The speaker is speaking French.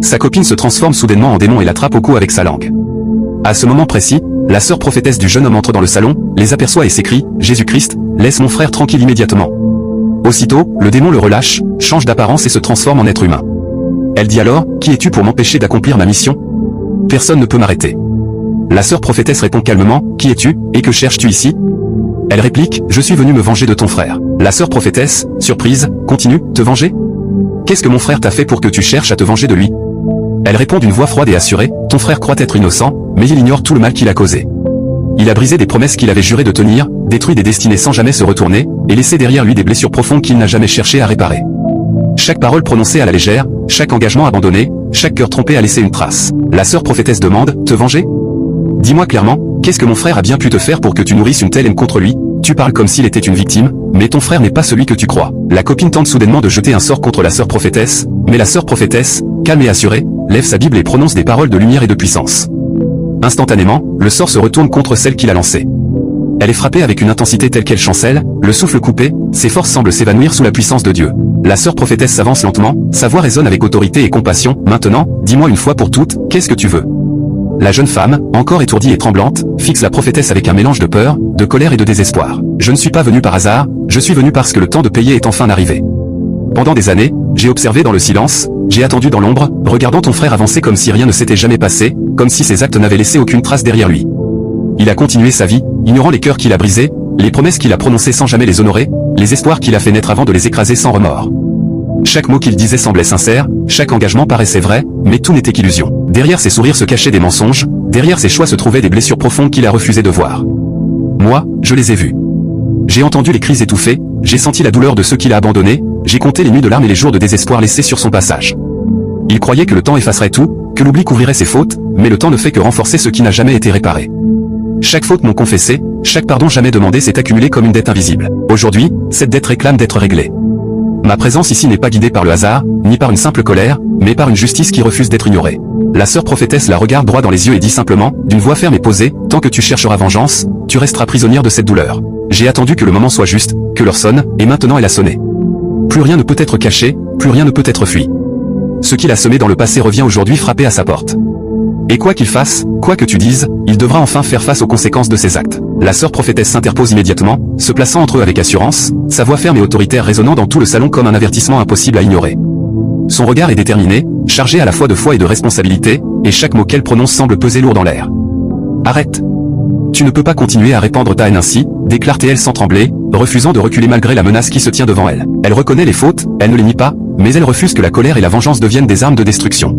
Sa copine se transforme soudainement en démon et l'attrape au cou avec sa langue. À ce moment précis, la sœur prophétesse du jeune homme entre dans le salon, les aperçoit et s'écrie « Jésus-Christ, laisse mon frère tranquille immédiatement ». Aussitôt, le démon le relâche, change d'apparence et se transforme en être humain. Elle dit alors « Qui es-tu pour m'empêcher d'accomplir ma mission ? Personne ne peut m'arrêter ». La sœur prophétesse répond calmement « Qui es-tu, et que cherches-tu ici ?» Elle réplique « Je suis venue me venger de ton frère ». La sœur prophétesse, surprise, continue « Te venger ? Qu'est-ce que mon frère t'a fait pour que tu cherches à te venger de lui ?» Elle répond d'une voix froide et assurée « Ton frère croit être innocent, mais il ignore tout le mal qu'il a causé. Il a brisé des promesses qu'il avait juré de tenir, détruit des destinées sans jamais se retourner, et laissé derrière lui des blessures profondes qu'il n'a jamais cherché à réparer. Chaque parole prononcée à la légère, chaque engagement abandonné, chaque cœur trompé a laissé une trace. » La sœur prophétesse demande « Te venger ? Dis-moi clairement, qu'est-ce que mon frère a bien pu te faire pour que tu nourrisses une telle haine contre lui ? Tu parles comme s'il était une victime, mais ton frère n'est pas celui que tu crois. » La copine tente soudainement de jeter un sort contre la sœur prophétesse, mais la sœur prophétesse, calme et assurée, lève sa Bible et prononce des paroles de lumière et de puissance. Instantanément, le sort se retourne contre celle qui l'a lancé. Elle est frappée avec une intensité telle qu'elle chancelle, le souffle coupé, ses forces semblent s'évanouir sous la puissance de Dieu. La sœur prophétesse s'avance lentement, sa voix résonne avec autorité et compassion. « Maintenant, dis-moi une fois pour toutes, qu'est-ce que tu veux ?» La jeune femme, encore étourdie et tremblante, fixe la prophétesse avec un mélange de peur, de colère et de désespoir. « Je ne suis pas venue par hasard, je suis venue parce que le temps de payer est enfin arrivé. Pendant des années, j'ai observé dans le silence, j'ai attendu dans l'ombre, regardant ton frère avancer comme si rien ne s'était jamais passé, comme si ses actes n'avaient laissé aucune trace derrière lui. Il a continué sa vie, ignorant les cœurs qu'il a brisés, les promesses qu'il a prononcées sans jamais les honorer, les espoirs qu'il a fait naître avant de les écraser sans remords. Chaque mot qu'il disait semblait sincère, chaque engagement paraissait vrai, mais tout n'était qu'illusion. Derrière ses sourires se cachaient des mensonges, derrière ses choix se trouvaient des blessures profondes qu'il a refusé de voir. Moi, je les ai vues. J'ai entendu les cris étouffés, j'ai senti la douleur de ceux qu'il a abandonnés, j'ai compté les nuits de larmes et les jours de désespoir laissés sur son passage. Il croyait que le temps effacerait tout, que l'oubli couvrirait ses fautes, mais le temps ne fait que renforcer ce qui n'a jamais été réparé. Chaque faute non confessée, chaque pardon jamais demandé s'est accumulé comme une dette invisible. Aujourd'hui, cette dette réclame d'être réglée. Ma présence ici n'est pas guidée par le hasard, ni par une simple colère, mais par une justice qui refuse d'être ignorée. La sœur prophétesse la regarde droit dans les yeux et dit simplement, d'une voix ferme et posée, « Tant que tu chercheras vengeance, tu resteras prisonnière de cette douleur. J'ai attendu que le moment soit juste, que l'heure sonne, et maintenant elle a sonné. Plus rien ne peut être caché, plus rien ne peut être fui. Ce qu'il a semé dans le passé revient aujourd'hui frapper à sa porte. Et quoi qu'il fasse, quoi que tu dises, il devra enfin faire face aux conséquences de ses actes. » La sœur prophétesse s'interpose immédiatement, se plaçant entre eux avec assurance, sa voix ferme et autoritaire résonnant dans tout le salon comme un avertissement impossible à ignorer. Son regard est déterminé, chargé à la fois de foi et de responsabilité, et chaque mot qu'elle prononce semble peser lourd dans l'air. « Arrête. Tu ne peux pas continuer à répandre ta haine ainsi, » déclare-t-elle sans trembler, refusant de reculer malgré la menace qui se tient devant elle. Elle reconnaît les fautes, elle ne les nie pas, mais elle refuse que la colère et la vengeance deviennent des armes de destruction.